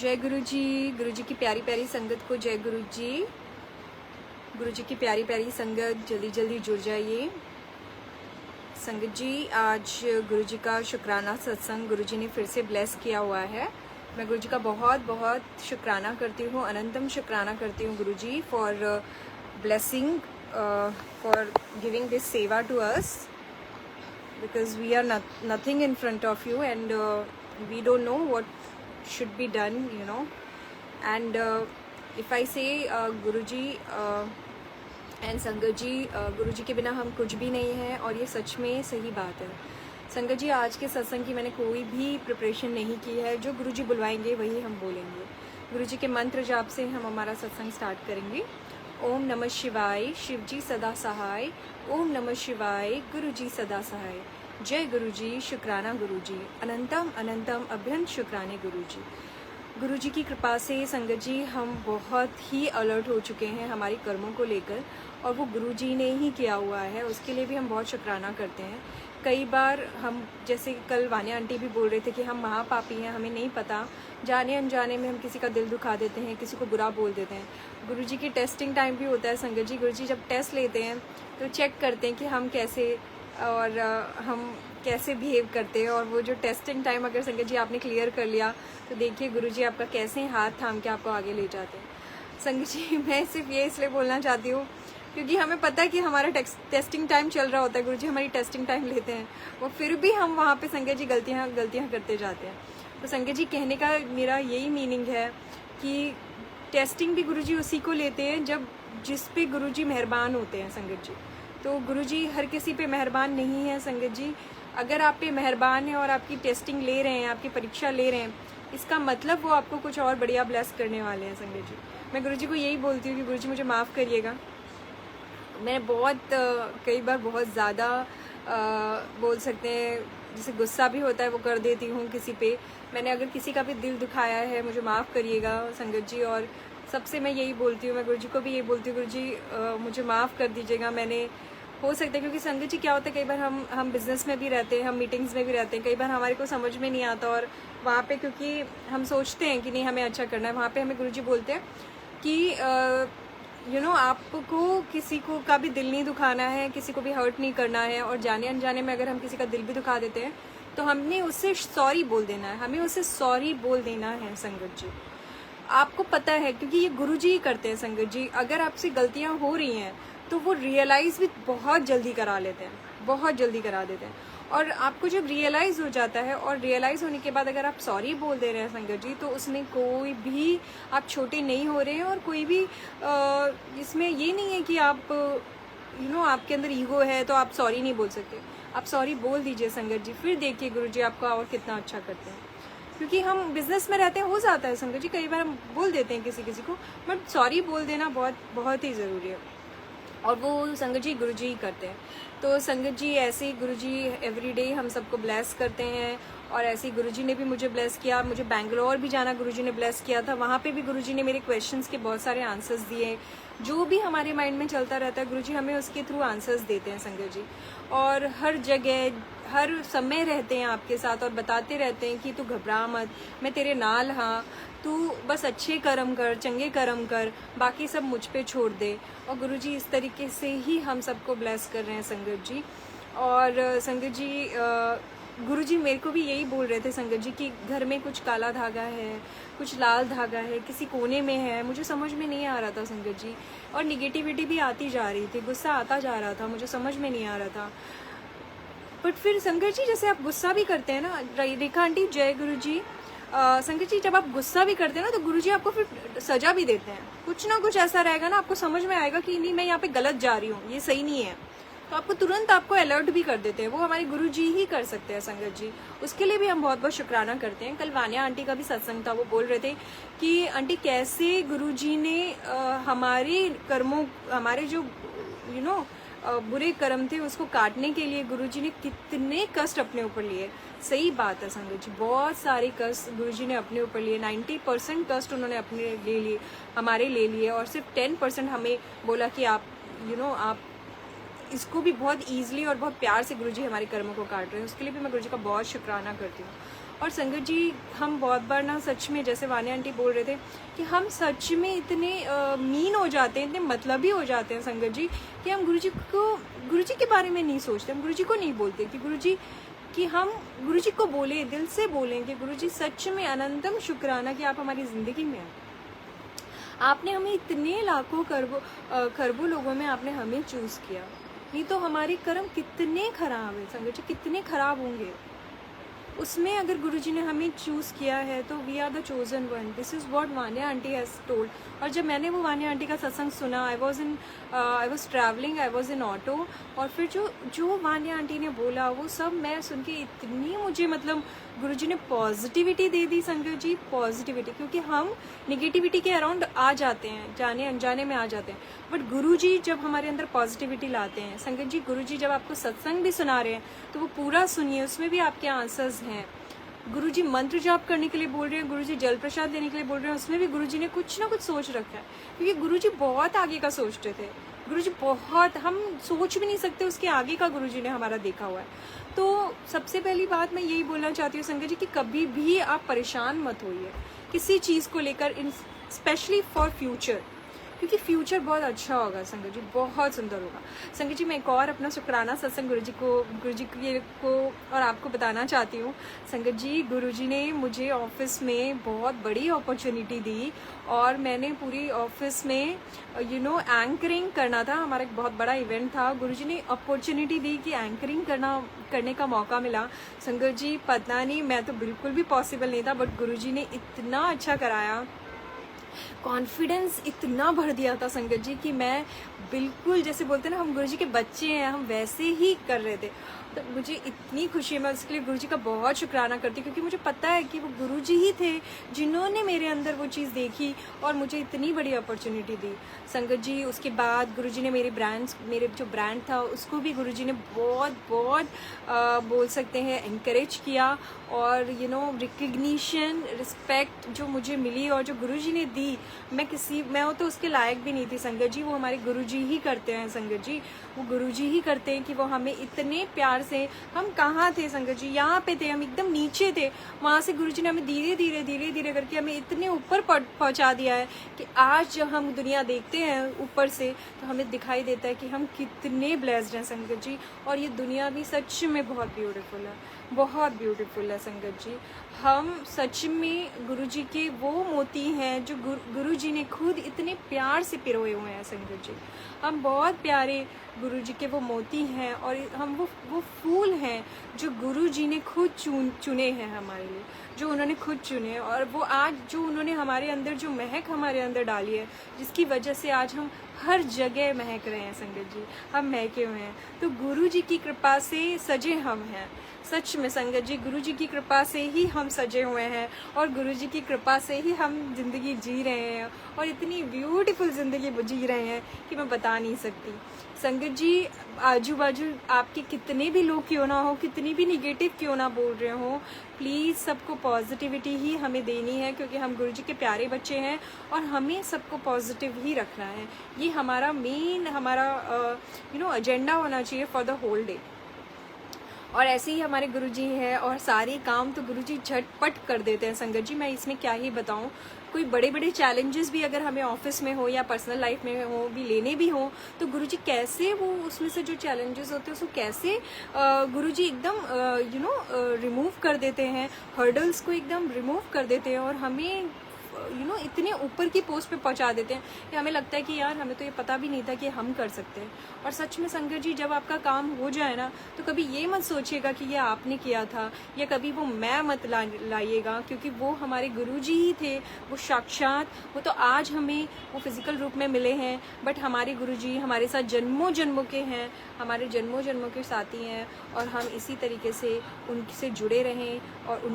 जय गुरु जी की प्यारी प्यारी संगत को जय गुरु जी की प्यारी प्यारी संगत, जल्दी जल्दी जुड़ जाइए। संगत जी, आज गुरु जी का शुक्राना सत्संग गुरु जी ने फिर से ब्लेस किया हुआ है। मैं गुरु जी का बहुत बहुत शुक्राना करती हूँ, अनंतम शुक्राना करती हूँ Guru ji for blessing, for giving this seva to us, because we are nothing in front of you and we don't know what should be done, you know. And if I say Guruji and संगत जी, गुरु जी के बिना हम कुछ भी नहीं हैं, और ये सच में सही बात है। संगत जी, आज के सत्संग की मैंने कोई भी प्रिपरेशन नहीं की है, जो गुरु जी बुलवाएंगे वही हम बोलेंगे। गुरु जी के मंत्र जाप से हम हमारा सत्संग स्टार्ट करेंगे। ओम नमः शिवाय, शिव जी सदा सहाय। ओम नमः शिवाय, गुरु जी सदा सहाय। जय गुरु जी, शुक्राना गुरु जी, अनंतम अनंतम अभ्यंत शुक्राने गुरु जी। गुरु जी की कृपा से संगत जी हम बहुत ही अलर्ट हो चुके हैं हमारी कर्मों को लेकर, और वो गुरु जी ने ही किया हुआ है, उसके लिए भी हम बहुत शुक्राना करते हैं। कई बार हम, जैसे कल वानिया आंटी भी बोल रहे थे कि हम महापापी हैं, हमें नहीं पता, जाने अनजाने में हम किसी का दिल दुखा देते हैं, किसी को बुरा बोल देते हैं। गुरु जी की टेस्टिंग टाइम भी होता है संगत जी। गुरु जी जब टेस्ट लेते हैं तो चेक करते हैं कि हम कैसे और हम कैसे बिहेव करते हैं, और वो जो टेस्टिंग टाइम अगर संगत जी आपने क्लियर कर लिया तो देखिए गुरु जी आपका कैसे हाथ थाम के आपको आगे ले जाते हैं। संगत जी, मैं सिर्फ ये इसलिए बोलना चाहती हूँ क्योंकि हमें पता है कि हमारा टेस्टिंग टाइम चल रहा होता है, गुरु जी हमारी टेस्टिंग टाइम लेते हैं, वो फिर भी हम वहाँ पे संगत जी गलतियाँ करते जाते हैं। तो संगत जी, कहने का मेरा यही मीनिंग है कि टेस्टिंग भी गुरु जी उसी को लेते हैं जब जिस पे गुरु जी मेहरबान होते हैं संगत जी। तो गुरु जी हर किसी पे मेहरबान नहीं है संगत जी। अगर आप पे मेहरबान है और आपकी टेस्टिंग ले रहे हैं, आपकी परीक्षा ले रहे हैं, इसका मतलब वो आपको कुछ और बढ़िया ब्लेस करने वाले हैं संगत जी। मैं गुरु जी को यही बोलती हूँ कि गुरु जी मुझे माफ़ करिएगा। मैंने कई बार बहुत ज़्यादा बोल सकते हैं, जैसे गुस्सा भी होता है वो कर देती हूँ किसी पे। मैंने अगर किसी का भी दिल दुखाया है, मुझे माफ़ करिएगा संगत जी। और सबसे मैं यही बोलती हूँ, मैं गुरु जी को भी यही बोलती हूँ, गुरु जी मुझे माफ़ कर दीजिएगा। मैंने हो सकता है, क्योंकि संगत जी क्या होता है, कई बार हम बिज़नेस में भी रहते हैं, हम मीटिंग्स में भी रहते हैं, कई बार हमारे को समझ में नहीं आता, और वहाँ पे क्योंकि हम सोचते हैं कि नहीं हमें अच्छा करना है, वहाँ पे हमें गुरु जी बोलते हैं कि आपको किसी को का भी दिल नहीं दुखाना है, किसी को भी हर्ट नहीं करना है, और जाने अनजाने में अगर हम किसी का दिल भी दुखा देते हैं तो हमने उससे सॉरी बोल देना है, हमें उससे सॉरी बोल देना है संगत जी। आपको पता है, क्योंकि ये गुरु जी ही करते हैं संगत जी। अगर आपसे गलतियां हो रही हैं तो वो रियलाइज़ भी बहुत जल्दी करा लेते हैं, बहुत जल्दी करा देते हैं। और आपको जब रियलाइज़ हो जाता है, और रियलाइज़ होने के बाद अगर आप सॉरी बोल दे रहे हैं संगत जी, तो उसमें कोई भी आप छोटे नहीं हो रहे हैं, और कोई भी इसमें ये नहीं है कि आप आपके अंदर ईगो है तो आप सॉरी नहीं बोल सकते। आप सॉरी बोल दीजिए संगत जी, फिर देखिए गुरु जी आपका और कितना अच्छा करते हैं। क्योंकि हम बिज़नेस में रहते हैं, हो जाता है संगत जी, कई बार हम बोल देते हैं किसी को, बट सॉरी बोल देना बहुत बहुत ही ज़रूरी है, और वो संगत जी गुरु जी ही करते हैं। तो संगत जी, ऐसे ही गुरु जी एवरीडे हम सबको ब्लेस करते हैं, और ऐसे ही गुरु जी ने भी मुझे ब्लेस किया। मुझे बेंगलोर भी जाना गुरु जी ने ब्लेस किया था, वहाँ पे भी गुरु जी ने मेरे क्वेश्चंस के बहुत सारे आंसर्स दिए। जो भी हमारे माइंड में चलता रहता है गुरु जी हमें उसके थ्रू आंसर्स देते हैं संगत जी, और हर जगह हर समय रहते हैं आपके साथ, और बताते रहते हैं कि तू घबरा मत, मैं तेरे नाल हाँ, तू बस अच्छे कर्म कर, चंगे कर्म कर, बाकी सब मुझ पे छोड़ दे। और गुरु जी इस तरीके से ही हम सबको ब्लेस कर रहे हैं संगत जी। और संगत जी, गुरु जी मेरे को भी यही बोल रहे थे संगत जी कि घर में कुछ काला धागा है, कुछ लाल धागा है, किसी कोने में है, मुझे समझ में नहीं आ रहा था संगत जी। और निगेटिविटी भी आती जा रही थी, गुस्सा आता जा रहा था, मुझे समझ में नहीं आ रहा था। बट फिर संगत जी, जैसे आप गुस्सा भी करते हैं ना, रेखा आंटी जय गुरु जी, संगत जी जब आप गुस्सा भी करते हैं ना तो गुरु जी आपको फिर सजा भी देते हैं। कुछ ना कुछ ऐसा रहेगा ना, आपको समझ में आएगा कि नहीं मैं यहाँ पे गलत जा रही हूँ, ये सही नहीं है, तो आपको तुरंत आपको अलर्ट भी कर देते हैं। वो हमारे गुरु जी ही कर सकते हैं संगत जी, उसके लिए भी हम बहुत बहुत शुक्राना करते हैं। कल वानिया आंटी का भी सत्संग था, वो बोल रहे थे कि आंटी कैसे गुरु जी ने हमारे कर्मों, हमारे जो बुरे कर्म थे उसको काटने के लिए गुरु जी ने कितने कष्ट अपने ऊपर लिए। सही बात है संगत जी, बहुत सारे कष्ट गुरु जी ने अपने ऊपर लिए, 90% कष्ट उन्होंने अपने ले लिए, हमारे ले लिए, और सिर्फ 10% हमें बोला कि आप आप इसको भी बहुत ईजिली और बहुत प्यार से गुरु जी हमारे कर्मों को काट रहे हैं। उसके लिए भी मैं गुरु जी का बहुत शुक्राना करती हूँ। और संगत जी हम बहुत बार ना सच में, जैसे वानी आंटी बोल रहे थे कि हम सच में इतने मीन हो जाते हैं, इतने मतलबी हो जाते हैं संगत जी, कि हम गुरु जी के बारे में नहीं सोचते, हम गुरु जी को नहीं बोलते कि गुरु जी, कि हम गुरु जी को बोले, दिल से बोलें कि गुरु जी सच में अनंतम शुक्राना कि आप हमारी ज़िंदगी में हैं। आपने हमें इतने लाखों खरबों लोगों में आपने हमें चूज़ किया, नहीं तो हमारे कर्म कितने खराब है संगत जी, कितने खराब होंगे। उसमें अगर गुरुजी ने हमें चूज़ किया है तो we are the chosen one. This is what Vania aunty has told. और जब मैंने वो वानिया आंटी का सत्संग सुना, I was travelling, I was in auto, और फिर जो वानिया आंटी ने बोला वो सब मैं सुन के इतनी मुझे मतलब गुरुजी ने पॉजिटिविटी दे दी संगत जी, पॉजिटिविटी। क्योंकि हम निगेटिविटी के अराउंड आ जाते हैं, जाने अनजाने में आ जाते हैं, बट गुरुजी जब हमारे अंदर पॉजिटिविटी लाते हैं संगत जी, गुरुजी जब आपको सत्संग भी सुना रहे हैं तो वो पूरा सुनिए, उसमें भी आपके आंसर्स हैं। गुरुजी मंत्र जाप करने के लिए बोल रहे हैं, गुरुजी जल प्रसाद देने के लिए बोल रहे हैं, उसमें भी गुरुजी ने कुछ ना कुछ सोच रखा है। क्योंकि गुरुजी बहुत आगे का सोचते थे, गुरुजी बहुत, हम सोच भी नहीं सकते उसके आगे का गुरुजी ने हमारा देखा हुआ है। तो सबसे पहली बात मैं यही बोलना चाहती हूँ संगत जी कि कभी भी आप परेशान मत होइए किसी चीज़ को लेकर, स्पेशली फॉर फ्यूचर, क्योंकि फ्यूचर बहुत अच्छा होगा संगत जी, बहुत सुंदर होगा। संगत जी मैं एक और अपना शुक्राना सत्संग गुरु जी को और आपको बताना चाहती हूँ। संगत जी गुरुजी ने मुझे ऑफिस में बहुत बड़ी अपॉर्चुनिटी दी, और मैंने पूरी ऑफिस में एंकरिंग करना था, हमारा एक बहुत बड़ा इवेंट था। गुरुजी ने अपॉर्चुनिटी दी कि एंकरिंग करने का मौका मिला। संगत जी पता नहीं, मैं तो बिल्कुल भी पॉसिबल नहीं था, बट गुरुजी ने इतना अच्छा कराया, कॉन्फिडेंस इतना भर दिया था संगत जी कि मैं बिल्कुल, जैसे बोलते हैं ना हम गुरुजी के बच्चे हैं, हम वैसे ही कर रहे थे। तो मुझे इतनी खुशी है, मैं उसके लिए गुरुजी का बहुत शुक्राना करती हूँ, क्योंकि मुझे पता है कि वो गुरुजी ही थे जिन्होंने मेरे अंदर वो चीज़ देखी और मुझे इतनी बड़ी अपॉर्चुनिटी दी संगत जी। उसके बाद गुरुजी ने मेरे जो ब्रांड था उसको भी गुरुजी ने बहुत बोल सकते हैं एनकरेज किया, और रिकग्निशन, रिस्पेक्ट जो मुझे मिली और जो गुरुजी ने दी, मैं वो तो उसके लायक भी नहीं थी संगत जी। वो हमारे गुरुजी ही करते हैं संगत जी, वो गुरुजी ही करते हैं कि वो हमें इतने प्यार से, हम कहाँ थे संगत जी, यहाँ पे थे, हम एकदम नीचे थे, वहाँ से गुरुजी ने हमें धीरे धीरे करके हमें इतने ऊपर पहुँचा दिया है कि आज जब हम दुनिया देखते हैं ऊपर से तो हमें दिखाई देता है कि हम कितने ब्लेस्ड हैं संगत जी। और ये दुनिया भी सच में बहुत ब्यूटीफुल है, बहुत ब्यूटीफुल है संगत जी। हम सच में गुरुजी के वो मोती हैं जो गुरुजी ने खुद इतने प्यार से पिरोए हुए हैं संगत जी। हम बहुत प्यारे गुरुजी के वो मोती हैं, और हम वो फूल हैं जो गुरुजी ने खुद चुने हैं हमारे लिए, जो उन्होंने खुद चुने। और वो आज जो उन्होंने हमारे अंदर जो महक हमारे अंदर डाली है, जिसकी वजह से आज हम हर जगह महक रहे हैं संगत जी, हम महके हुए हैं। तो गुरुजी की कृपा से सजे हम हैं, सच में संगत जी, गुरुजी की कृपा से ही हम सजे हुए हैं, और गुरुजी की कृपा से ही हम जिंदगी जी रहे हैं, और इतनी ब्यूटीफुल जिंदगी जी रहे हैं कि मैं बता नहीं सकती संगत जी। आजू बाजू आपके कितने भी लोग क्यों ना हो, कितनी भी निगेटिव क्यों ना बोल रहे हो, प्लीज़ सबको पॉजिटिविटी ही हमें देनी है, क्योंकि हम गुरुजी के प्यारे बच्चे हैं और हमें सबको पॉजिटिव ही रखना है। ये हमारा मेन एजेंडा होना चाहिए फॉर द होल डे। और ऐसे ही हमारे गुरुजी हैं, और सारे काम तो गुरुजी झटपट कर देते हैं संगत जी। मैं इसमें क्या ही बताऊं, कोई बड़े चैलेंजेस भी अगर हमें ऑफिस में हो या पर्सनल लाइफ में हो भी, लेने भी हो, तो गुरुजी कैसे वो उसमें से जो चैलेंजेस होते हैं उसको कैसे गुरुजी एकदम रिमूव कर देते हैं, हर्डल्स को एकदम रिमूव कर देते हैं, और हमें इतने ऊपर की पोस्ट पे पहुंचा देते हैं कि हमें लगता है कि यार हमें तो ये पता भी नहीं था कि हम कर सकते हैं। और सच में संगत जी, जब आपका काम हो जाए ना, तो कभी ये मत सोचिएगा कि ये आपने किया था, या कभी वो मैं मत लाइएगा, क्योंकि वो हमारे गुरुजी ही थे, वो साक्षात, वो तो आज हमें वो फिजिकल रूप में मिले हैं, बट हमारे गुरुजी हमारे साथ जन्मों जन्मों के हैं, हमारे जन्मों जन्मों के साथी हैं, और हम इसी तरीके से उनसे जुड़े रहें और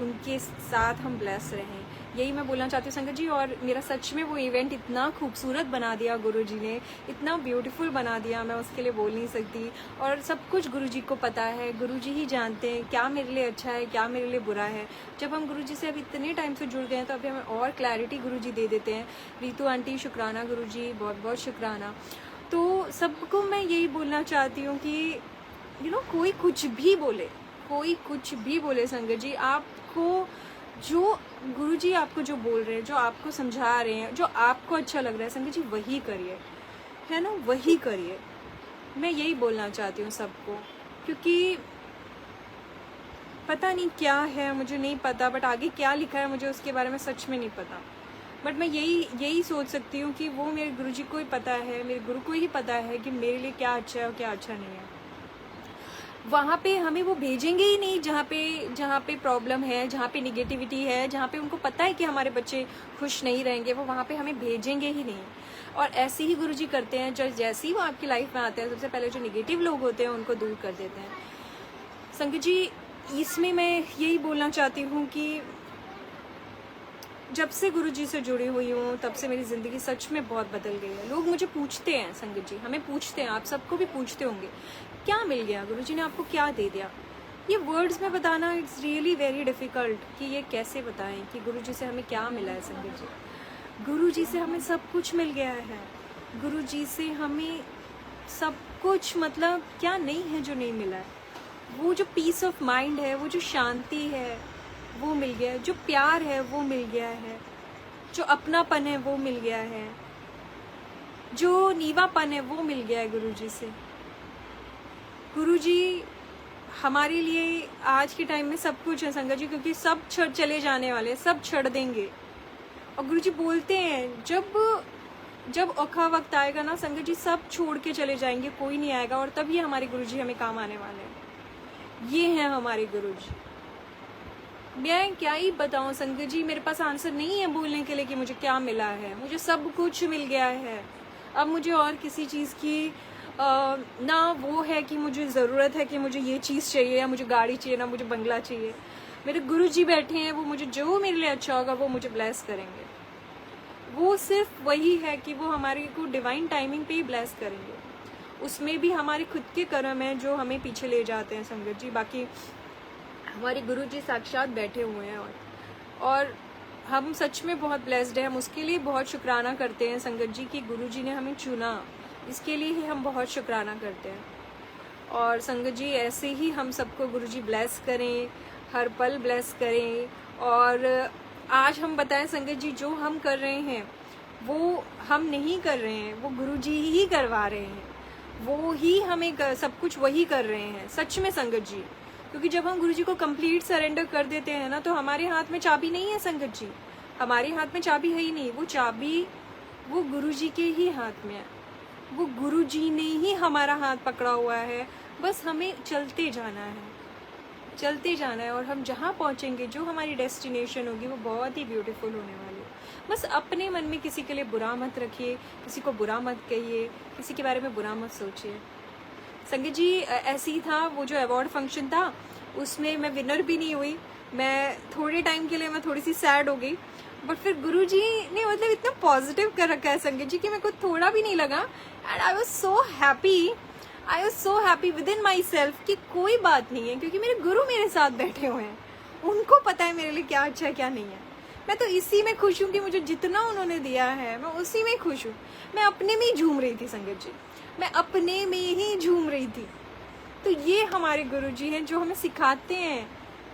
उनके साथ हम ब्लेस रहें, यही मैं बोलना चाहती हूँ संगत जी। और मेरा सच में वो इवेंट इतना खूबसूरत बना दिया गुरुजी ने, इतना ब्यूटीफुल बना दिया, मैं उसके लिए बोल नहीं सकती। और सब कुछ गुरुजी को पता है, गुरुजी ही जानते हैं क्या मेरे लिए अच्छा है, क्या मेरे लिए बुरा है। जब हम गुरुजी से अब इतने टाइम से जुड़ गए हैं तो अभी हमें और क्लैरिटी गुरुजी दे देते हैं। रीतू आंटी शुक्राना गुरुजी, बहुत बहुत शुक्राना। तो सबको मैं यही बोलना चाहती हूँ कि कोई कुछ भी बोले, कोई कुछ भी बोले संगत जी, आप आपको जो गुरुजी आपको जो बोल रहे हैं, जो आपको समझा रहे हैं, जो आपको अच्छा लग रहा है संगत जी, वही करिए, है ना, वही करिए। मैं यही बोलना चाहती हूँ सबको, क्योंकि पता नहीं क्या है, मुझे नहीं पता, बट आगे क्या लिखा है मुझे उसके बारे में सच में नहीं पता। बट मैं यही सोच सकती हूँ कि वो मेरे गुरुजी को ही पता है, मेरे गुरु को ही पता है कि मेरे लिए क्या अच्छा है और क्या अच्छा नहीं है। वहाँ पे हमें वो भेजेंगे ही नहीं जहाँ पे प्रॉब्लम है, जहाँ पे निगेटिविटी है, जहाँ पे उनको पता है कि हमारे बच्चे खुश नहीं रहेंगे, वो वहाँ पे हमें भेजेंगे ही नहीं। और ऐसे ही गुरुजी करते हैं, जैसे ही वो आपकी लाइफ में आते हैं, सबसे पहले जो निगेटिव लोग होते हैं उनको दूर कर देते हैं। संगत जी, इसमें मैं यही बोलना चाहती हूँ कि जब से गुरुजी से जुड़ी हुई हूँ तब से मेरी ज़िंदगी सच में बहुत बदल गई है। लोग मुझे पूछते हैं, संगत जी हमें पूछते हैं, आप सबको भी पूछते होंगे, क्या मिल गया, गुरुजी ने आपको क्या दे दिया। ये वर्ड्स में बताना इट्स रियली वेरी डिफ़िकल्ट कि ये कैसे बताएं कि गुरुजी से हमें क्या मिला है। संगत जी, गुरुजी से हमें सब कुछ मिल गया है। गुरुजी से हमें सब कुछ, मतलब क्या नहीं है जो नहीं मिला है। वो जो पीस ऑफ माइंड है, वो जो शांति है वो मिल गया है, जो प्यार है वो मिल गया है, जो अपनापन है वो मिल गया है, जो नीवापन है वो मिल गया है गुरुजी से। गुरुजी हमारे लिए आज के टाइम में सब कुछ है संगत जी, क्योंकि सब छड़ चले जाने वाले, सब छड़ देंगे। और गुरुजी बोलते हैं जब औखा वक्त आएगा ना संगत जी, सब छोड़ के चले जाएंगे, कोई नहीं आएगा, और तभी हमारे गुरुजी हमें काम आने वाले हैं। ये हैं हमारे गुरुजी। मैं क्या ही बताऊं संगत जी, मेरे पास आंसर नहीं है बोलने के लिए कि मुझे क्या मिला है। मुझे सब कुछ मिल गया है। अब मुझे और किसी चीज़ की ना वो है कि मुझे ज़रूरत है कि मुझे ये चीज़ चाहिए या मुझे गाड़ी चाहिए, ना मुझे बंगला चाहिए। मेरे गुरुजी बैठे हैं, वो मुझे जो मेरे लिए अच्छा होगा वो मुझे ब्लेस करेंगे। वो सिर्फ वही है कि वो हमारे को डिवाइन टाइमिंग पे ही ब्लेस करेंगे। उसमें भी हमारे खुद के कर्म हैं जो हमें पीछे ले जाते हैं संगत जी। बाकी हमारे गुरुजी साक्षात बैठे हुए हैं और हम सच में बहुत ब्लेस्ड हैं। हम उसके लिए बहुत शुक्राना करते हैं संगत जी कि गुरुजी ने हमें चुना, इसके लिए ही हम बहुत शुक्राना करते हैं। और संगत जी ऐसे ही हम सबको गुरुजी ब्लेस करें, हर पल ब्लेस करें। और आज हम बताएं संगत जी, जो हम कर रहे हैं वो हम नहीं कर रहे हैं, वो गुरुजी ही करवा रहे हैं, वो ही हमें सब कुछ वही कर रहे हैं सच में संगत जी। क्योंकि जब हम गुरुजी को कंप्लीट सरेंडर कर देते हैं ना, तो हमारे हाथ में चाबी नहीं है संगत जी, हमारे हाथ में चाबी है ही नहीं। वो चाबी वो गुरुजी के ही हाथ में है। वो गुरुजी ने ही हमारा हाथ पकड़ा हुआ है, बस हमें चलते जाना है, चलते जाना है। और हम जहाँ पहुँचेंगे, जो हमारी डेस्टिनेशन होगी, वो बहुत ही ब्यूटीफुल होने वाली है। बस अपने मन में किसी के लिए बुरा मत रखिए, किसी को बुरा मत कहिए, किसी के बारे में बुरा मत सोचिए। संगत जी ऐसे ही था, वो जो अवार्ड फंक्शन था उसमें मैं विनर भी नहीं हुई। मैं थोड़े टाइम के लिए मैं थोड़ी सी सैड हो गई, बट फिर गुरुजी ने मतलब इतना पॉजिटिव कर रखा है संगत जी कि मेरे को थोड़ा भी नहीं लगा। And I was so happy with in my self कि कोई बात नहीं है, क्योंकि मेरे गुरु मेरे साथ बैठे हुए हैं, उनको पता है मेरे लिए क्या अच्छा है क्या नहीं है। मैं तो इसी में खुश हूँ कि मुझे जितना उन्होंने दिया है मैं उसी में खुश हूँ। मैं अपने में ही झूम रही थी संगत जी, मैं अपने में ही झूम रही थी। तो ये हमारे गुरुजी हैं जो हमें सिखाते हैं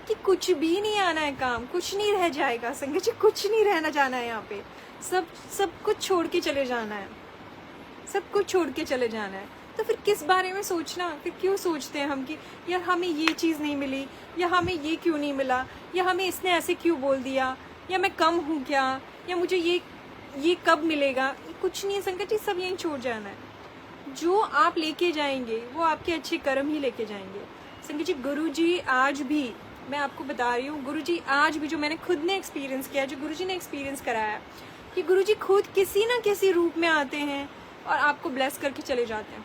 कि कुछ भी नहीं आना है काम, कुछ नहीं रह जाएगा संगत जी, कुछ नहीं रहना जाना है यहाँ पे, सब कुछ छोड़ के चले जाना है, सब कुछ छोड़ के चले जाना है। तो फिर किस बारे में सोचना, फिर क्यों सोचते हैं हम कि यार हमें ये चीज़ नहीं मिली, या हमें ये क्यों नहीं मिला, या हमें इसने ऐसे क्यों बोल दिया, या मैं कम हूँ क्या, या मुझे ये कब मिलेगा। कुछ नहीं है संगत जी, सब यहीं छोड़ जाना है। जो आप लेके जाएंगे वो आपके अच्छे कर्म ही लेके जाएंगे संगत जी। गुरुजी आज भी, मैं आपको बता रही हूँ, गुरुजी आज भी, जो मैंने खुद ने एक्सपीरियंस किया, जो गुरुजी ने एक्सपीरियंस कराया, कि गुरुजी खुद किसी ना किसी रूप में आते हैं और आपको ब्लेस करके चले जाते हैं।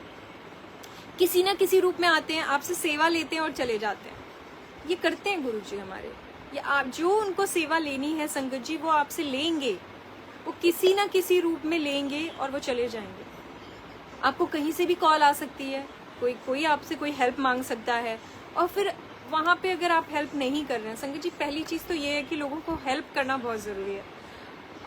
किसी ना किसी रूप में आते हैं, आपसे सेवा लेते हैं और चले जाते हैं। ये करते हैं गुरुजी हमारे। ये आप जो उनको सेवा लेनी है संगत जी, वो आपसे लेंगे, वो किसी ना किसी रूप में लेंगे और वो चले जाएंगे। आपको कहीं से भी कॉल आ सकती है, कोई आपसे कोई हेल्प मांग सकता है, और फिर वहाँ पे अगर आप हेल्प नहीं कर रहे हैं संगत जी, पहली चीज़ तो ये है कि लोगों को हेल्प करना बहुत ज़रूरी है।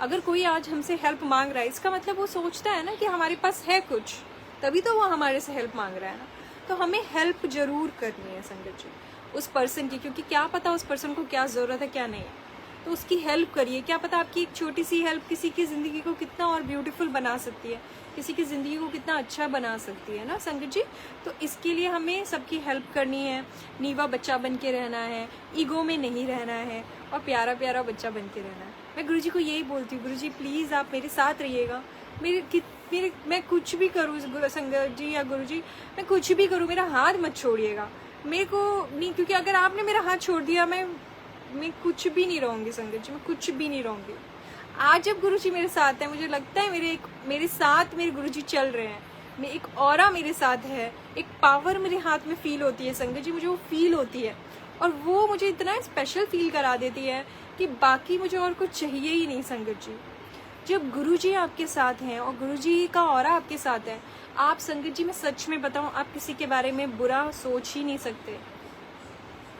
अगर कोई आज हमसे हेल्प मांग रहा है, इसका मतलब वो सोचता है ना कि हमारे पास है कुछ, तभी तो वो हमारे से हेल्प मांग रहा है ना। तो हमें हेल्प ज़रूर करनी है संगत जी, उस पर्सन की, क्योंकि क्या पता उस पर्सन को क्या ज़रूरत है क्या नहीं है, तो उसकी हेल्प करिए। क्या पता आपकी एक छोटी सी हेल्प किसी की ज़िंदगी को कितना और ब्यूटीफुल बना सकती है, किसी की ज़िंदगी को कितना अच्छा बना सकती है ना संगत जी। तो इसके लिए हमें सबकी हेल्प करनी है, नीवा बच्चा बन के रहना है, ईगो में नहीं रहना है और प्यारा प्यारा बच्चा बन के रहना है। मैं गुरुजी को यही बोलती हूँ, गुरुजी प्लीज़ आप मेरे साथ रहिएगा। मैं कुछ भी करूँ संगत जी या गुरुजी, मैं कुछ भी करूँ, मेरा हाथ मत छोड़िएगा मेरे को नहीं, क्योंकि अगर आपने मेरा हाथ छोड़ दिया मैं कुछ भी नहीं रहूँगी संगत जी, मैं कुछ भी नहीं रहूँगी। आज जब गुरुजी मेरे साथ है, मुझे लगता है मेरे साथ मेरे गुरुजी चल रहे हैं, मैं एक ऑरा मेरे साथ है, एक पावर मेरे हाथ में फील होती है संगत जी, मुझे वो फील होती है और वो मुझे इतना स्पेशल फील करा देती है कि बाकी मुझे और कुछ चाहिए ही नहीं संगत जी। जब गुरुजी आपके साथ हैं और गुरुजी का ऑरा आपके साथ है, आप संगत जी मैं सच में बताऊं, आप किसी के बारे में बुरा सोच ही नहीं सकते।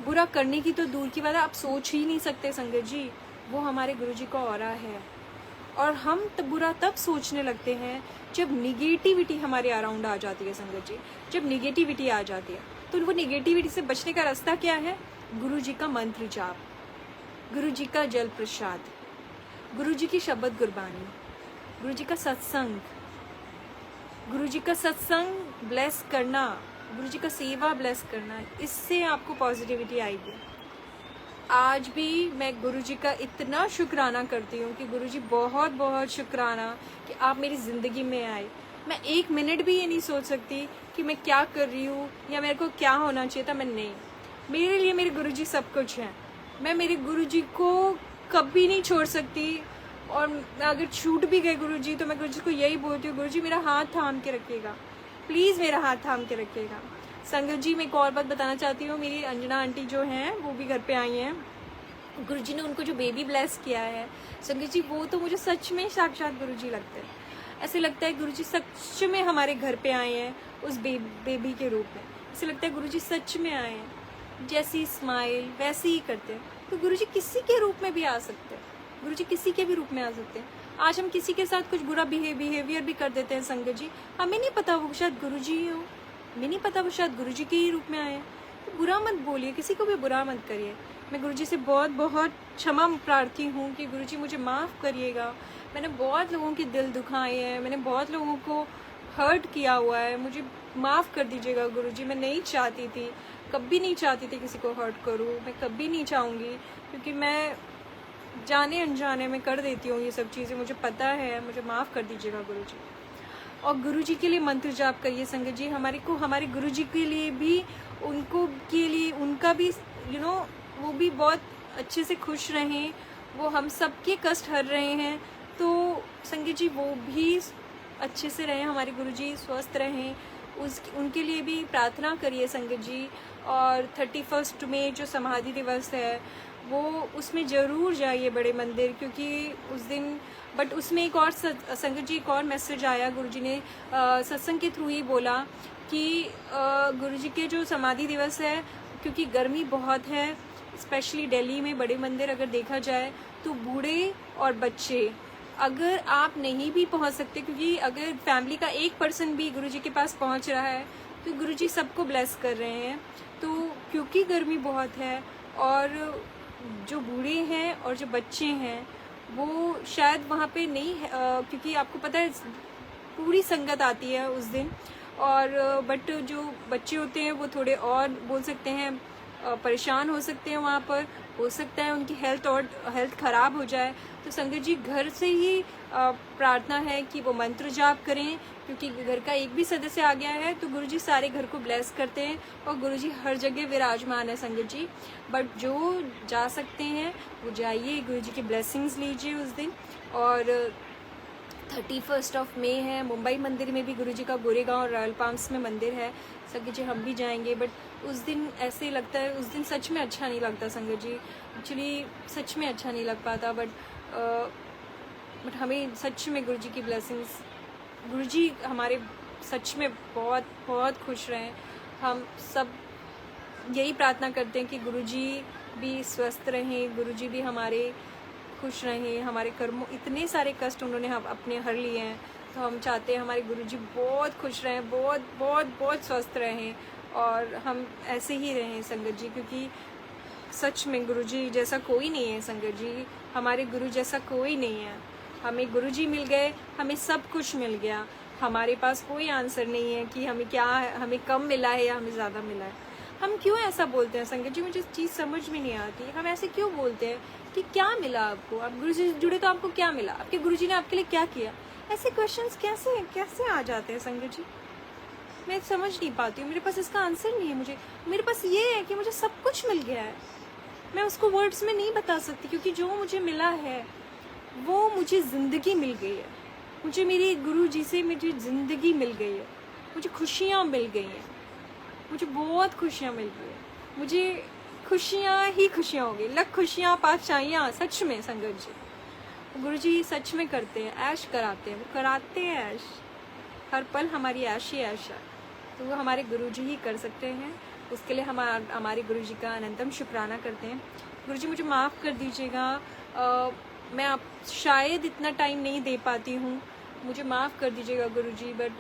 बुरा करने की तो दूर की बात है, आप सोच ही नहीं सकते संगत जी। वो हमारे गुरुजी का ऑरा है और हम बुरा तब सोचने लगते हैं जब निगेटिविटी हमारे अराउंड आ जाती है संगत जी। जब निगेटिविटी आ जाती है तो वो निगेटिविटी से बचने का रास्ता क्या है? गुरुजी का मंत्र जाप, गुरुजी का जल प्रसाद, गुरुजी की शब्द गुरबानी, गुरुजी का सत्संग, गुरुजी का सत्संग ब्लेस करना, गुरुजी का सेवा ब्लेस करना, इससे आपको पॉजिटिविटी आएगी। आज भी मैं गुरुजी का इतना शुक्राना करती हूँ कि गुरुजी बहुत बहुत शुक्राना कि आप मेरी ज़िंदगी में आए। मैं एक मिनट भी ये नहीं सोच सकती कि मैं क्या कर रही हूँ या मेरे को क्या होना चाहिए था, मैं नहीं। मेरे लिए मेरे गुरुजी सब कुछ है। मैं मेरे गुरुजी को कभी नहीं छोड़ सकती और अगर छूट भी गए गुरुजी तो मैं गुरुजी को यही बोलती हूँ, गुरुजी मेरा हाथ थाम के रखिएगा, प्लीज़ मेरा हाथ थाम के रखिएगा। संगत जी मैं एक और बात बताना चाहती हूँ, मेरी अंजना आंटी जो हैं वो भी घर पे आई हैं, गुरुजी ने उनको जो बेबी ब्लेस किया है संगत जी, वो तो मुझे सच में साक्षात गुरुजी लगते हैं। ऐसे लगता है गुरुजी सच में हमारे घर पे आए हैं उस बेबी के रूप में। ऐसे लगता है गुरुजी सच में आए हैं, जैसी स्माइल वैसे ही करते हैं। तो गुरुजी किसी के रूप में भी आ सकते हैं, गुरुजी किसी के भी रूप में आ सकते हैं। आज हम किसी के साथ कुछ बुरा बिहेवियर भी कर देते हैं संगत जी, हमें नहीं पता वो शायद गुरुजी ही हो, हमें नहीं पता वो शायद गुरुजी के ही रूप में आए। तो बुरा मत बोलिए, किसी को भी बुरा मत करिए। मैं गुरुजी से बहुत बहुत क्षमा प्रार्थी हूँ कि गुरुजी मुझे माफ़ करिएगा। मैंने बहुत लोगों के दिल दुखाए हैं, मैंने बहुत लोगों को हर्ट किया हुआ है, मुझे माफ़ कर दीजिएगा गुरुजी। मैं नहीं चाहती थी, कभी नहीं चाहती थी किसी को हर्ट करूँ, मैं कभी नहीं चाहूँगी, क्योंकि मैं जाने अनजाने में कर देती हूँ ये सब चीज़ें, मुझे पता है। मुझे माफ़ कर दीजिएगा गुरुजी। और गुरुजी के लिए मंत्र जाप करिए संगत जी। हमारे गुरुजी के लिए भी, उनको के लिए उनका भी वो भी बहुत अच्छे से खुश रहें, वो हम सबके कष्ट हर रहे हैं, तो संगत जी वो भी अच्छे से रहें, हमारे गुरुजी स्वस्थ रहें, उनके लिए भी प्रार्थना करिए संगत जी। और 31 में जो समाधि दिवस है वो उसमें ज़रूर जाइए बड़े मंदिर, क्योंकि उस दिन बट उसमें एक और संगत जी एक और मैसेज आया, गुरुजी ने सत्संग के थ्रू ही बोला कि गुरुजी के जो समाधि दिवस है, क्योंकि गर्मी बहुत है स्पेशली दिल्ली में बड़े मंदिर अगर देखा जाए तो बूढ़े और बच्चे, अगर आप नहीं भी पहुंच सकते, क्योंकि अगर फैमिली का एक पर्सन भी गुरुजी के पास पहुंच रहा है तो गुरुजी सबको ब्लेस कर रहे हैं। तो क्योंकि गर्मी बहुत है और जो बूढ़े हैं और जो बच्चे हैं वो शायद वहाँ पे नहीं है, क्योंकि आपको पता है पूरी संगत आती है उस दिन, और बट जो बच्चे होते हैं वो थोड़े और बोल सकते हैं परेशान हो सकते हैं, वहाँ पर हो सकता है उनकी हेल्थ ख़राब हो जाए। तो संगत जी घर से ही प्रार्थना है कि वो मंत्र जाप करें, क्योंकि घर का एक भी सदस्य आ गया है तो गुरुजी सारे घर को ब्लेस करते हैं और गुरुजी हर जगह विराजमान है संगत जी। बट जो जा सकते हैं वो जाइए, गुरुजी की ब्लेसिंग्स लीजिए उस दिन। और 31 मई है, मुंबई मंदिर में भी गुरुजी का गोरेगांव रॉयल पाम्स में मंदिर है संगत जी, हम भी जाएंगे। बट उस दिन ऐसे लगता है, उस दिन सच में अच्छा नहीं लगता संगत जी, एक्चुअली सच में अच्छा नहीं लग पाता। बट हमें सच में गुरुजी की ब्लेसिंग्स, गुरुजी हमारे सच में बहुत बहुत खुश रहें। हम सब यही प्रार्थना करते हैं कि गुरुजी भी स्वस्थ रहें, गुरुजी भी हमारे खुश रहें। हमारे कर्मों, इतने सारे कष्ट उन्होंने हम अपने हर लिए हैं, तो हम चाहते हैं हमारे गुरुजी बहुत खुश रहें, बहुत बहुत बहुत स्वस्थ रहें और हम ऐसे ही रहें संगत जी, क्योंकि सच में गुरुजी जैसा कोई नहीं है संगत जी, हमारे गुरु जैसा कोई नहीं है। हमें गुरुजी मिल गए, हमें सब कुछ मिल गया। हमारे पास कोई आंसर नहीं है कि हमें कम मिला है या हमें ज़्यादा मिला है। हम क्यों ऐसा बोलते हैं संगत जी, मुझे चीज़ समझ में नहीं आती। हम ऐसे क्यों बोलते हैं कि क्या मिला आपको, आप गुरुजी से जुड़े तो आपको क्या मिला, आपके गुरुजी ने आपके लिए क्या किया? ऐसे क्वेश्चंस कैसे आ जाते हैं संगत जी, मैं समझ नहीं पाती हूँ। मेरे पास इसका आंसर नहीं है। मेरे पास ये है कि मुझे सब कुछ मिल गया है। मैं उसको वर्ड्स में नहीं बता सकती, क्योंकि जो मुझे मिला है वो मुझे ज़िंदगी मिल गई है। मुझे मेरे गुरु जी से मुझे ज़िंदगी मिल गई है, मुझे खुशियाँ मिल गई हैं, मुझे बहुत खुशियाँ मिल गई हैं। मुझे खुशियाँ ही खुशियाँ हो गई, लख खुशियाँ पातशाहियाँ। सच में संगत जी, गुरु जी सच में करते हैं, ऐश कराते हैं, वो कराते हैं ऐश। हर पल हमारी ऐश ही ऐश है, तो वो हमारे गुरु जी ही कर सकते हैं। उसके लिए हम हमारे गुरु जी का अनंतम शुक्राना करते हैं। गुरु जी मुझे माफ़ कर दीजिएगा, मैं आप शायद इतना टाइम नहीं दे पाती हूँ, मुझे माफ़ कर दीजिएगा गुरु जी। बट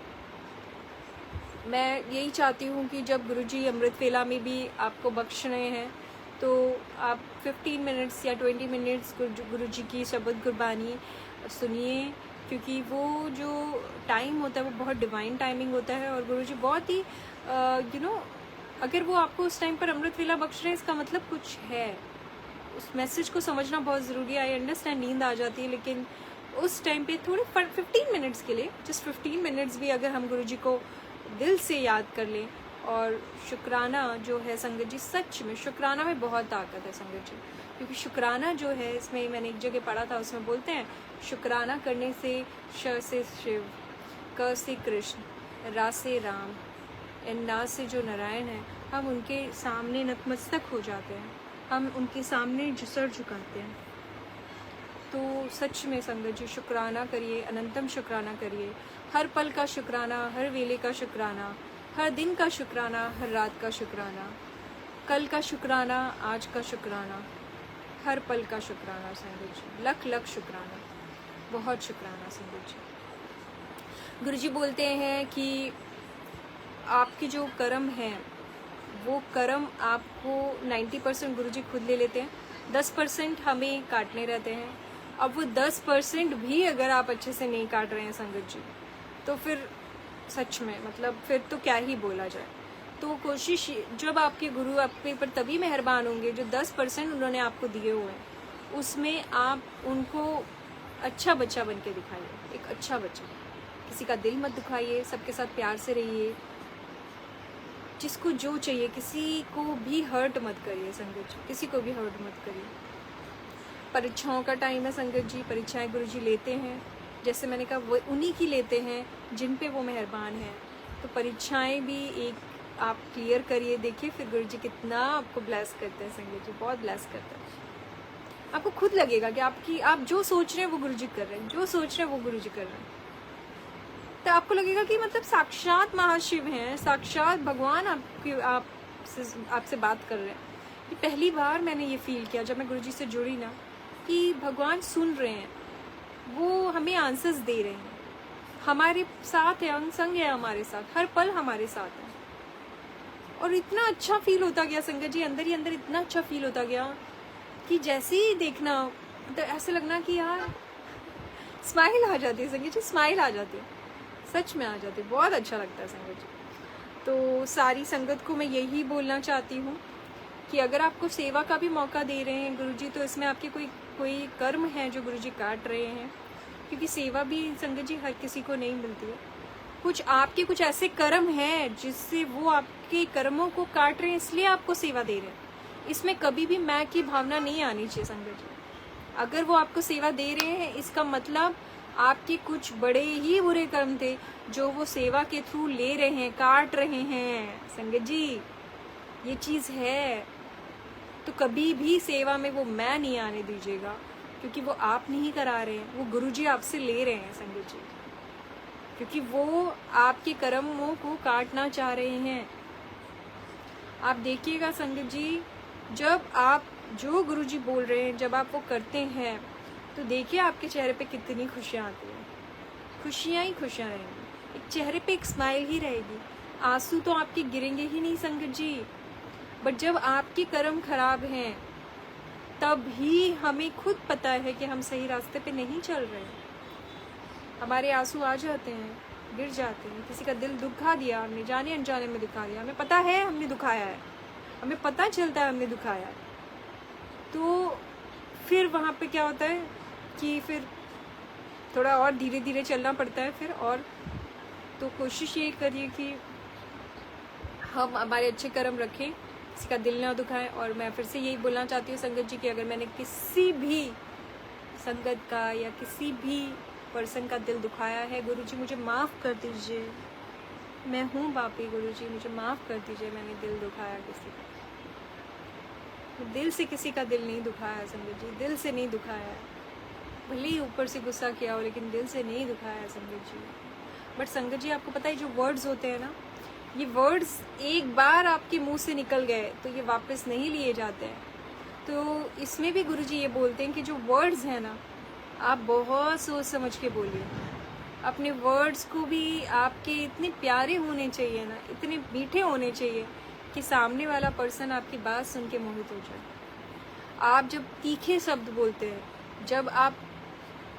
मैं यही चाहती हूँ कि जब गुरु जी अमृत वेला में भी आपको बख्श रहे हैं, तो आप 15 मिनट्स या 20 मिनट्स गुरु जी की शब्द गुरबानी सुनिए, क्योंकि वो जो टाइम होता है वो बहुत डिवाइन टाइमिंग होता है। और गुरु जी बहुत ही अगर वो आपको उस टाइम पर अमृत वेला बख्श रहे हैं, इसका मतलब कुछ है। उस मैसेज को समझना बहुत ज़रूरी है। आई अंडरस्टैंड नींद आ जाती है, लेकिन उस टाइम पे थोड़े 15 मिनट्स के लिए, जस्ट 15 मिनट्स भी अगर हम गुरु जी को दिल से याद कर लें। और शुक्राना जो है संगत जी, सच में शुक्राना में बहुत ताकत है संगत जी, क्योंकि शुक्राना जो है, इसमें मैंने एक जगह पढ़ा था, उसमें बोलते हैं शुक्राना करने से श से शिव, क से कृष्ण, रा से राम, ना से जो नारायण है, हम उनके सामने नतमस्तक हो जाते हैं, हम उनके सामने सर झुकाते हैं। तो सच में संगत जी शुक्राना करिए, अनंतम शुक्राना करिए। हर पल का शुक्राना, हर वेले का शुक्राना, हर दिन का शुक्राना, हर रात का शुक्राना, कल का शुक्राना, आज का शुक्राना, हर पल का शुक्राना संगत जी। लख लख शुक्राना, बहुत शुक्राना संगत जी। गुरु जी बोलते हैं कि आपके जो कर्म हैं, वो कर्म आपको 90% गुरु जी खुद ले लेते हैं, 10% हमें काटने रहते हैं। अब वो 10% भी अगर आप अच्छे से नहीं काट रहे हैं संगत जी, तो फिर सच में मतलब फिर तो क्या ही बोला जाए। तो कोशिश, जब आपके गुरु आपके ऊपर तभी मेहरबान होंगे जो 10% उन्होंने आपको दिए हुए हैं, उसमें आप उनको अच्छा बच्चा बन के दिखाइए, एक अच्छा बच्चा। किसी का दिल मत दुखाइए, सबके साथ प्यार से रहिए, जिसको जो चाहिए, किसी को भी हर्ट मत करिए संगत जी, किसी को भी हर्ट मत करिए। परीक्षाओं का टाइम है संगत जी, परीक्षाएं गुरु जी लेते हैं, जैसे मैंने कहा वो उन्हीं की लेते हैं जिन पे वो मेहरबान हैं। तो परीक्षाएं भी एक आप क्लियर करिए, देखिए फिर गुरु जी कितना आपको ब्लेस करते हैं संगत जी, बहुत ब्लेस करते हैं। आपको खुद लगेगा कि आप जो सोच रहे हैं वो गुरु जी कर रहे हैं, जो सोच रहे हैं वो गुरु जी कर रहे हैं। तो आपको लगेगा कि मतलब साक्षात महाशिव हैं, साक्षात भगवान आपसे बात कर रहे हैं। ये पहली बार मैंने ये फील किया जब मैं गुरुजी से जुड़ी ना, कि भगवान सुन रहे हैं, वो हमें आंसर्स दे रहे हैं, हमारे साथ है, अंग संग है हमारे साथ, हर पल हमारे साथ है। और इतना अच्छा फील होता गया संगत जी, अंदर ही अंदर इतना अच्छा फील होता गया कि जैसे ही देखना तो ऐसे लगना कि यार स्माइल आ जाती है संगत जी, स्माइल आ जाती है, सच में आ जाती है, बहुत अच्छा लगता है संगत जी। तो सारी संगत को मैं यही बोलना चाहती हूँ कि अगर आपको सेवा का भी मौका दे रहे हैं गुरुजी, तो इसमें आपके कोई कर्म है जो गुरुजी काट रहे हैं, क्योंकि सेवा भी संगत जी हर किसी को नहीं मिलती है। कुछ आपके कुछ ऐसे कर्म हैं जिससे वो आपके कर्मों को काट रहे हैं, इसलिए आपको सेवा दे रहे हैं। इसमें कभी भी मैं की भावना नहीं आनी चाहिए संगत जी। अगर वो आपको सेवा दे रहे हैं, इसका मतलब आपके कुछ बड़े ही बुरे कर्म थे जो वो सेवा के थ्रू ले रहे हैं, काट रहे हैं संगत जी, ये चीज़ है। तो कभी भी सेवा में वो मैं नहीं आने दीजिएगा, क्योंकि वो आप नहीं करा रहे हैं, वो गुरुजी आपसे ले रहे हैं संगत जी, क्योंकि वो आपके कर्मों को काटना चाह रहे हैं। आप देखिएगा संगत जी, जब आप जो गुरुजी बोल रहे हैं जब आप वो करते हैं, तो देखिए आपके चेहरे पे कितनी खुशियाँ आती हैं, खुशियाँ ही खुशियाँ रहेंगी, एक चेहरे पे एक स्माइल ही रहेगी। आंसू तो आपके गिरेंगे ही नहीं संगत जी, बट जब आपके कर्म खराब हैं तब ही हमें खुद पता है कि हम सही रास्ते पे नहीं चल रहे हैं। हमारे आंसू आ जाते हैं, गिर जाते हैं, किसी का दिल दुखा दिया हमने, जाने अनजाने में दुखा दिया, हमें पता है हमने दुखाया है, हमें पता चलता है हमने दुखाया है, तो फिर वहाँ पे क्या होता है कि फिर थोड़ा और धीरे धीरे चलना पड़ता है फिर। और तो कोशिश ये करिए कि हम हमारे अच्छे कर्म रखें, किसी का दिल ना दुखाएं। और मैं फिर से यही बोलना चाहती हूँ संगत जी कि अगर मैंने किसी भी संगत का या किसी भी पर्सन का दिल दुखाया है, गुरुजी मुझे माफ़ कर दीजिए, मैं हूँ पापी, गुरुजी मुझे माफ़ कर दीजिए, मैंने दिल दुखाया किसी का। दिल से किसी का दिल नहीं दुखाया संगत जी, दिल से नहीं दुखाया, भले ही ऊपर से गुस्सा किया हो लेकिन दिल से नहीं दुखाया संगत जी। बट संगत जी आपको पता है जो वर्ड्स होते हैं ना, ये वर्ड्स एक बार आपके मुंह से निकल गए तो ये वापस नहीं लिए जाते हैं। तो इसमें भी गुरुजी ये बोलते हैं कि जो वर्ड्स हैं ना, आप बहुत सोच समझ के बोलिए। अपने वर्ड्स को भी आपके इतने प्यारे होने चाहिए ना, इतने मीठे होने चाहिए कि सामने वाला पर्सन आपकी बात सुन के मोहित हो जाए। आप जब तीखे शब्द बोलते हैं, जब आप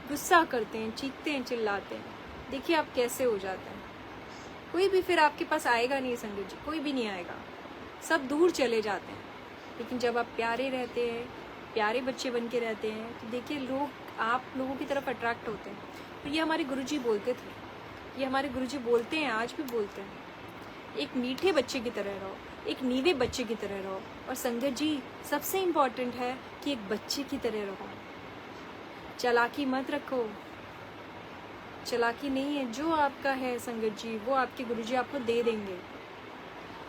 गुस्सा करते हैं, चीखते हैं, चिल्लाते हैं, देखिए आप कैसे हो जाते हैं। कोई भी फिर आपके पास आएगा नहीं संगत जी, कोई भी नहीं आएगा, सब दूर चले जाते हैं। लेकिन जब आप प्यारे रहते हैं, प्यारे बच्चे बन के रहते हैं, तो देखिए लोग आप लोगों की तरफ अट्रैक्ट होते हैं। तो ये हमारे गुरुजी बोलते थे, ये हमारे गुरुजी बोलते हैं, आज भी बोलते हैं, एक मीठे बच्चे की तरह रहो, एक नीवे बच्चे की तरह रहो। और संगत जी सबसे इम्पॉर्टेंट है कि एक बच्चे की तरह रहो, चालाकी मत रखो, चालाकी नहीं है, जो आपका है संगत जी वो आपके गुरुजी आपको दे देंगे,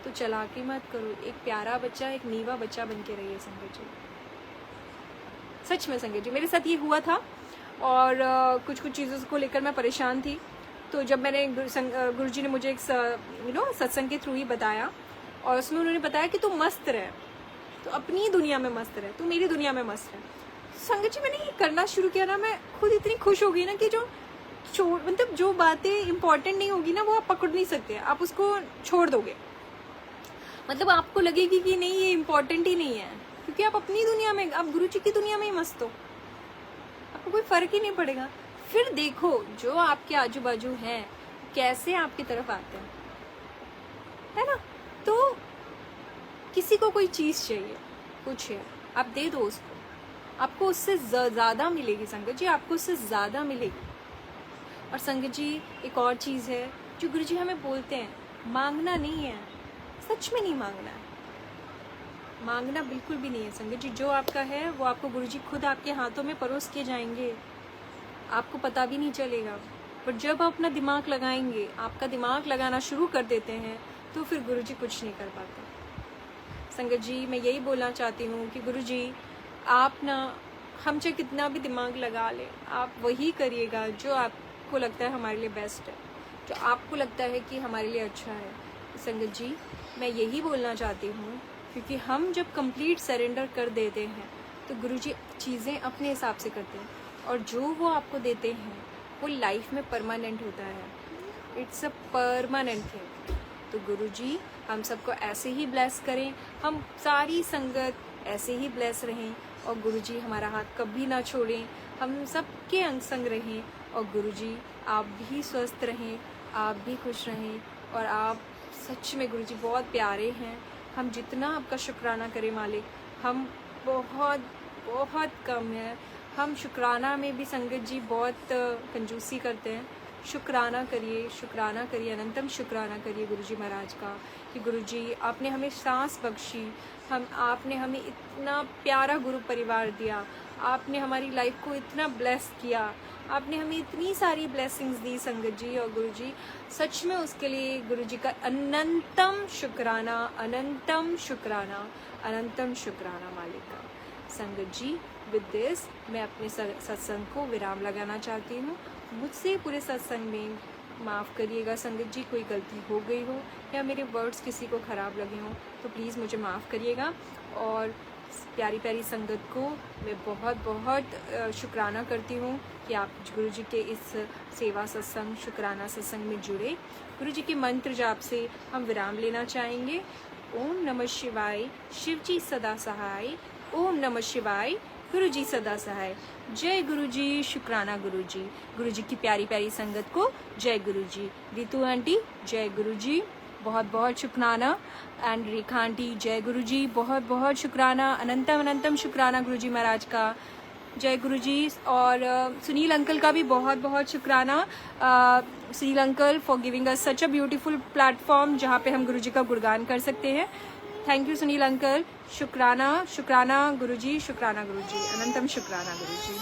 तो चालाकी मत करो, एक प्यारा बच्चा, एक नीवा बच्चा बन के रहिए संगत जी। सच में संगत जी मेरे साथ ये हुआ था और कुछ चीज़ों को लेकर मैं परेशान थी। तो जब मैंने गुरुजी ने मुझे एक सत्संग के थ्रू ही बताया, और उसमें उन्होंने बताया कि तू मस्त रहे, तो अपनी दुनिया में मस्त रहे, तू मेरी दुनिया में मस्त रहे। संगत जी मैंने ये करना शुरू किया ना, मैं खुद इतनी खुश हो गई ना कि मतलब जो बातें इंपॉर्टेंट नहीं होगी ना वो आप पकड़ नहीं सकते, आप उसको छोड़ दोगे, मतलब आपको लगेगी कि नहीं ये इम्पोर्टेंट ही नहीं है, क्योंकि आप अपनी दुनिया में, आप गुरुजी की दुनिया में ही मस्त हो, आपको कोई फर्क ही नहीं पड़ेगा। फिर देखो जो आपके आजू बाजू हैं कैसे आपकी तरफ आते हैं, है ना। तो किसी को कोई चीज़ चाहिए, कुछ है, आप दे दो उसको, आपको उससे ज़्यादा मिलेगी संगत जी, आपको उससे ज़्यादा मिलेगी। और संगत जी एक और चीज़ है जो गुरुजी हमें बोलते हैं, मांगना नहीं है, सच में नहीं मांगना है, मांगना बिल्कुल भी नहीं है संगत जी। जो आपका है वो आपको गुरुजी खुद आपके हाथों में परोस के जाएंगे, आपको पता भी नहीं चलेगा। पर जब आप अपना दिमाग लगाएंगे, आपका दिमाग लगाना शुरू कर देते हैं, तो फिर गुरुजी कुछ नहीं कर पाते संगत जी। मैं यही बोलना चाहती हूँ कि गुरुजी आप ना, हम चाहे कितना भी दिमाग लगा लें, आप वही करिएगा जो आपको लगता है हमारे लिए बेस्ट है, जो आपको लगता है कि हमारे लिए अच्छा है संगत जी। मैं यही बोलना चाहती हूँ, क्योंकि हम जब कंप्लीट सरेंडर कर देते हैं तो गुरुजी चीज़ें अपने हिसाब से करते हैं, और जो वो आपको देते हैं वो लाइफ में परमानेंट होता है, इट्स अ परमानेंट थिंग। तो गुरुजी हम सबको ऐसे ही ब्लेस करें, हम सारी संगत ऐसे ही ब्लेस रहें, और गुरुजी हमारा हाथ कभी ना छोड़ें, हम सबके अंग संग रहें। और गुरुजी आप भी स्वस्थ रहें, आप भी खुश रहें, और आप सच में गुरुजी बहुत प्यारे हैं। हम जितना आपका शुक्राना करें मालिक, हम बहुत बहुत कम है। हम शुक्राना में भी संगत जी बहुत कंजूसी करते हैं। शुक्राना करिए, अनंतम शुक्राना करिए गुरुजी महाराज का, कि गुरुजी आपने हमें सांस बख्शी, आपने हमें इतना प्यारा गुरु परिवार दिया, आपने हमारी लाइफ को इतना ब्लेस किया, आपने हमें इतनी सारी ब्लेसिंग्स दी संगत जी। और गुरुजी सच में उसके लिए गुरुजी का अनंतम शुक्राना, अनंतम शुक्राना, अनंतम शुक्राना मालिक का। संगत जी विद दिस मैं अपने सत्संग को विराम लगाना चाहती हूँ। मुझसे पूरे सत्संग में माफ़ करिएगा संगत जी, कोई गलती हो गई हो या मेरे वर्ड्स किसी को ख़राब लगे हों तो प्लीज़ मुझे माफ़ करिएगा। और प्यारी प्यारी संगत को मैं बहुत बहुत शुक्राना करती हूँ कि आप गुरु जी के इस सेवा सत्संग शुक्राना सत्संग में जुड़े। गुरु जी के मंत्र जाप से हम विराम लेना चाहेंगे। ओम नमः शिवाय, शिव जी सदा सहाय। ओम नमः शिवाय, गुरु जी सदा सहाय। जय गुरु जी, शुक्राना गुरु जी। गुरु जी की प्यारी प्यारी संगत को जय गुरु जी। रितु आंटी जय गुरु जी, बहुत बहुत शुक्राना। एंड रेखा आंटी जय गुरु जी, बहुत बहुत शुक्राना। अनंतम अनंतम शुक्राना गुरु जी महाराज का, जय गुरु जी। और सुनील अंकल का भी बहुत बहुत शुक्राना। Sunil uncle for giving us such a beautiful platform जहाँ पे हम गुरु जी का गुणगान कर सकते हैं। थैंक यू सुनील अंकल, शुक्राना शुक्राना गुरु जी, शुक्राना गुरु जी, अनंतम शुक्राना गुरु जी।